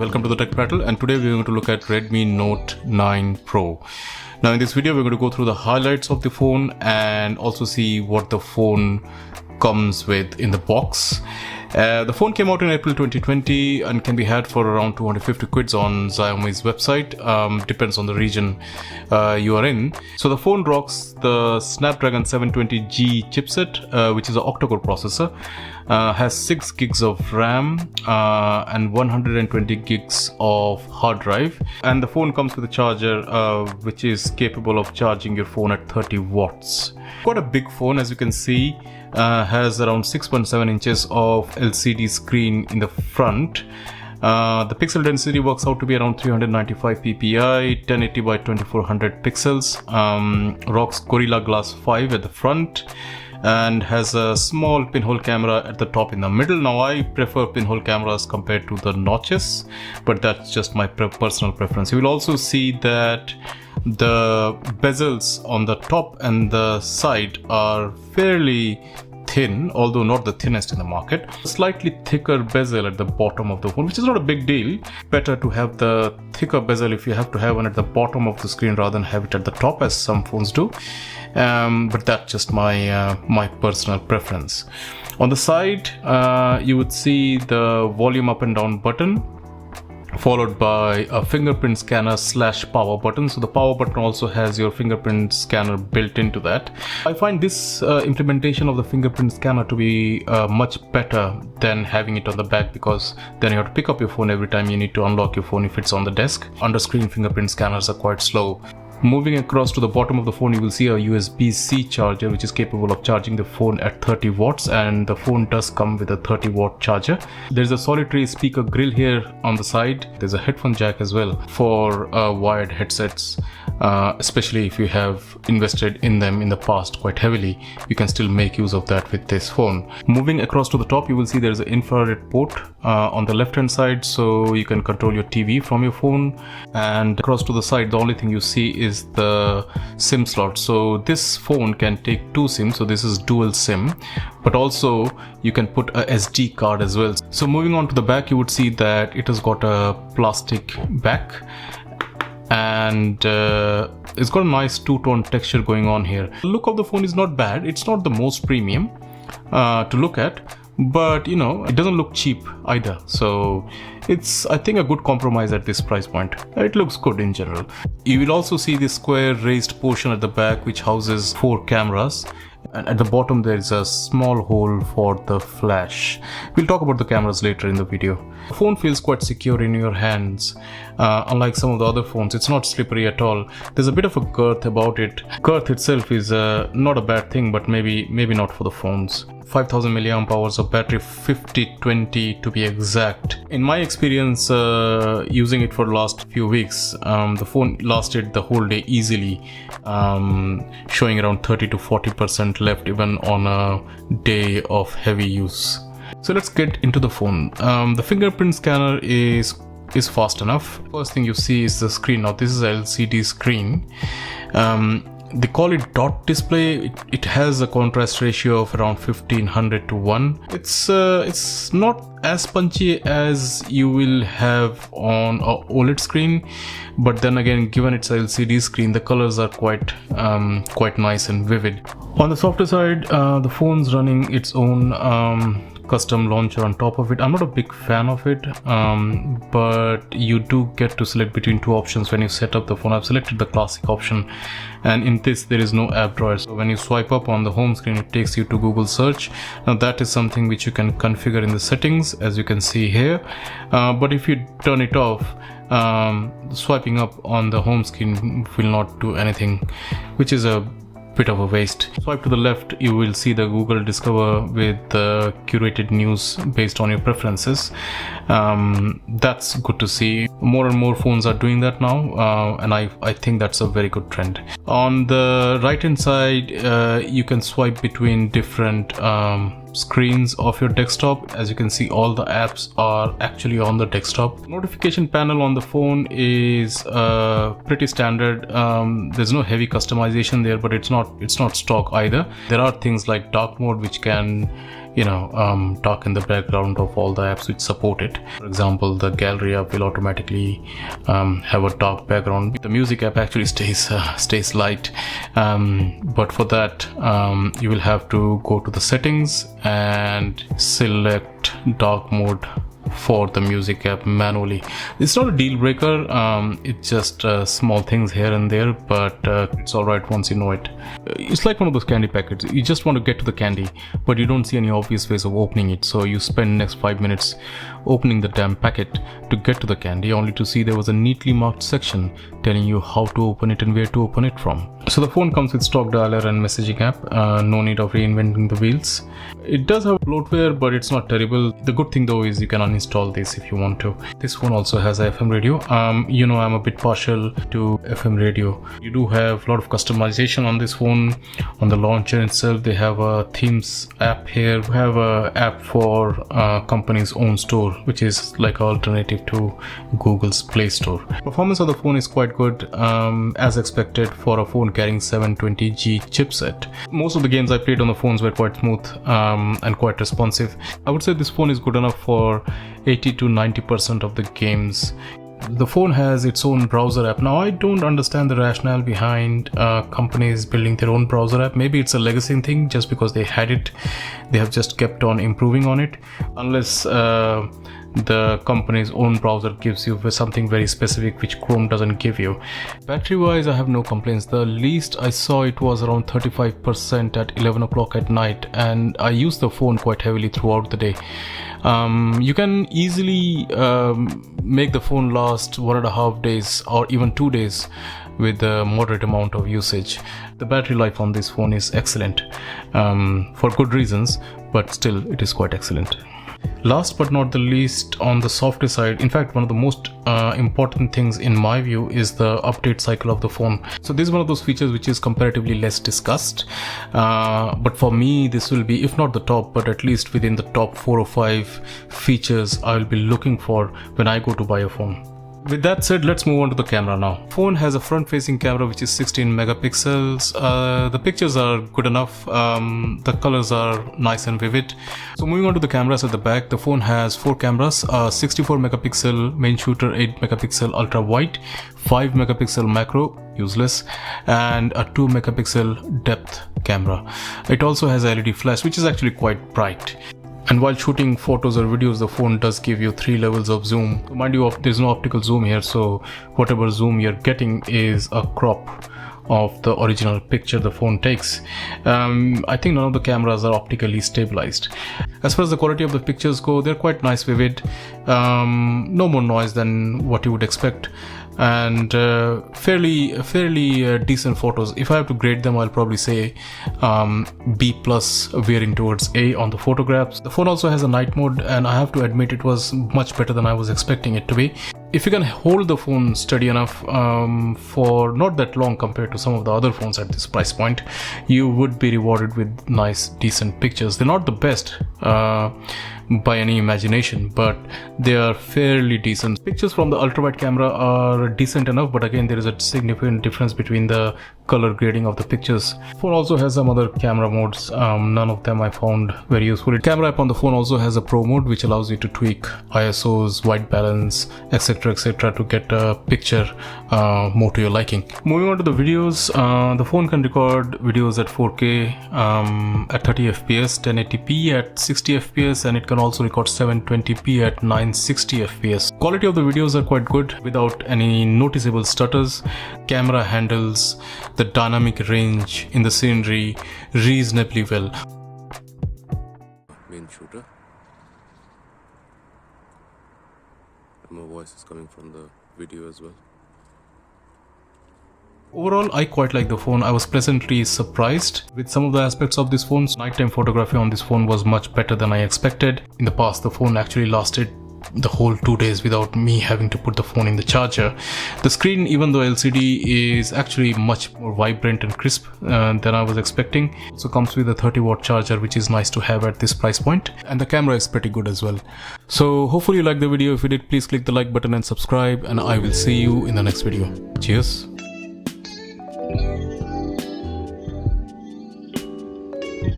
welcome to the Tech Prattle, and today we're going to look at Redmi Note 9 Pro. Now in this video we're going to go through the highlights of the phone and also see what the phone comes with in the box. The phone came out in April 2020 and can be had for around 250 quids on Xiaomi's website. Depends on the region you are in. So the phone rocks the Snapdragon 720G chipset, which is an octa-core processor. Has 6 gigs of RAM and 120 gigs of hard drive, and the phone comes with a charger which is capable of charging your phone at 30 watts. Quite a big phone, as you can see. Has around 6.7 inches of LCD screen in the front. The pixel density works out to be around 395 ppi, 1080 by 2400 pixels. Rocks Gorilla Glass 5 at the front and has a small pinhole camera at the top in the middle. Now I prefer pinhole cameras compared to the notches, but that's just my personal preference. You will also see that the bezels on the top and the side are fairly thin, although not the thinnest in the market. Slightly thicker bezel at the bottom of the phone, which is not a big deal. Better to have the thicker bezel if you have to have one at the bottom of the screen rather than have it at the top, as some phones do. But that's just my personal preference. On the side, you would see the volume up and down button, followed by a fingerprint scanner / power button. So the power button also has your fingerprint scanner built into that. I find this implementation of the fingerprint scanner to be much better than having it on the back, because then you have to pick up your phone every time you need to unlock your phone if it's on the desk. Under-screen fingerprint scanners are quite slow. Moving across to the bottom of the phone, you will see a USB-C charger which is capable of charging the phone at 30 watts, and the phone does come with a 30-watt charger. There's a solitary speaker grill here on the side. There's a headphone jack as well for wired headsets, especially if you have invested in them in the past quite heavily. You can still make use of that with this phone. Moving across to the top, you will see there's an infrared port on the left hand side, so you can control your TV from your phone. And across to the side, the only thing you see is the SIM slot. So this phone can take 2 SIMs, so this is dual SIM, but also you can put a SD card as well. So moving on to the back, you would see that it has got a plastic back, and it's got a nice two-tone texture going on here. The look of the phone is not bad. It's not the most premium to look at, but you know, it doesn't look cheap either, so it's, I think, a good compromise at this price point. It looks good in general. You will also see this square raised portion at the back which houses 4 cameras, and at the bottom there is a small hole for the flash. We'll talk about the cameras later in the video. The phone feels quite secure in your hands. Unlike some of the other phones, it's not slippery at all. There's a bit of a girth about it. Girth itself is not a bad thing, but maybe not for the phones. 5000 mAh of battery, 5020 to be exact. In my experience using it for the last few weeks, the phone lasted the whole day easily, showing around 30 to 40% left even on a day of heavy use. So let's get into the phone. The fingerprint scanner is fast enough. First thing you see is the screen. Now this is an LCD screen. They call it dot display. It has a contrast ratio of around 1500 to 1. It's not as punchy as you will have on a OLED screen, but then again, given it's a LCD screen, the colors are quite nice and vivid. On the softer side, the phone's running its own custom launcher on top of it. I'm not a big fan of it, but you do get to select between 2 options when you set up the phone. I've selected the classic option, and in this there is no app drawer. So when you swipe up on the home screen, it takes you to Google search. Now that is something which you can configure in the settings, as you can see here, but if you turn it off, swiping up on the home screen will not do anything, which is a bit of a waste. Swipe to the left, you will see the Google Discover with the curated news based on your preferences. That's good to see. More and more phones are doing that now, and I think that's a very good trend. On the right hand side, you can swipe between different screens of your desktop. As you can see, all the apps are actually on the desktop. Notification panel on the phone is pretty standard. There's no heavy customization there, but it's not stock either. There are things like dark mode which can dark in the background of all the apps which support it. For example, the gallery app will automatically have a dark background. The music app actually stays light, but for that you will have to go to the settings and select dark mode for the music app manually. It's not a deal breaker, it's just small things here and there, but it's alright once you know it. It's like one of those candy packets. You just want to get to the candy, but you don't see any obvious ways of opening it, so you spend next 5 minutes opening the damn packet to get to the candy, only to see there was a neatly marked section telling you how to open it and where to open it from. So the phone comes with stock dialer and messaging app, no need of reinventing the wheels. It does have bloatware, but it's not terrible. The good thing though is you can uninstall this if you want to. This phone also has a FM radio. I'm a bit partial to FM radio. You do have a lot of customization on this phone. On the launcher itself, they have a themes app here. We have a app for company's own store, which is like an alternative to Google's Play Store. Performance of the phone is quite good, as expected for a phone carrying 720G chipset. Most of the games I played on the phones were quite smooth and quite responsive. I would say this phone is good enough for 80 to 90% of the games. The phone has its own browser app. Now, I don't understand the rationale behind companies building their own browser app. Maybe it's a legacy thing, just because they had it, they have just kept on improving on it, unless the company's own browser gives you something very specific which Chrome doesn't give you. Battery wise, I have no complaints. The least I saw it was around 35% at 11 o'clock at night, and I used the phone quite heavily throughout the day. You can easily make the phone last 1.5 days or even 2 days with a moderate amount of usage. The battery life on this phone is excellent, for good reasons, but still it is quite excellent. Last but not the least, on the software side, in fact one of the most important things in my view is the update cycle of the phone. So this is one of those features which is comparatively less discussed, but for me this will be, if not the top, but at least within the top 4 or 5 features I will be looking for when I go to buy a phone. With that said, let's move on to the camera now. Phone has a front-facing camera which is 16 megapixels. The pictures are good enough. The colors are nice and vivid. So moving on to the cameras at the back, the phone has 4 cameras: 64 megapixel main shooter, 8 megapixel ultra wide, 5 megapixel macro, useless, and a 2 megapixel depth camera. It also has LED flash, which is actually quite bright. And while shooting photos or videos, the phone does give you 3 levels of zoom. Mind you, there's no optical zoom here, so whatever zoom you're getting is a crop of the original picture the phone takes. I think none of the cameras are optically stabilized. As far as the quality of the pictures go, they're quite nice, vivid, no more noise than what you would expect, and fairly decent photos. If I have to grade them, I'll probably say B plus, veering towards A on the photographs. The phone also has a night mode, and I have to admit it was much better than I was expecting it to be. If you can hold the phone steady enough for not that long compared to some of the other phones at this price point, you would be rewarded with nice, decent pictures. They're not the best by any imagination, but they are fairly decent. Pictures from the ultrawide camera are decent enough, but again there is a significant difference between the color grading of the pictures. Phone also has some other camera modes, none of them I found very useful. The camera app on the phone also has a pro mode which allows you to tweak ISOs, white balance, etc to get a picture more to your liking. Moving on to the videos, the phone can record videos at 4K at 30 fps, 1080p at 60 fps, and it can also record 720p at 960 fps. Quality of the videos are quite good without any noticeable stutters. Camera handles the dynamic range in the scenery reasonably well. Main shooter. My voice is coming from the video as well. Overall, I quite like the phone. I was pleasantly surprised with some of the aspects of this phone. Nighttime photography on this phone was much better than I expected. In the past, the phone actually lasted the whole 2 days without me having to put the phone in the charger. The screen, even though LCD, is actually much more vibrant and crisp than I was expecting. It also comes with a 30-watt charger, which is nice to have at this price point. And the camera is pretty good as well. So hopefully you liked the video. If you did, please click the like button and subscribe, and I will see you in the next video. Cheers.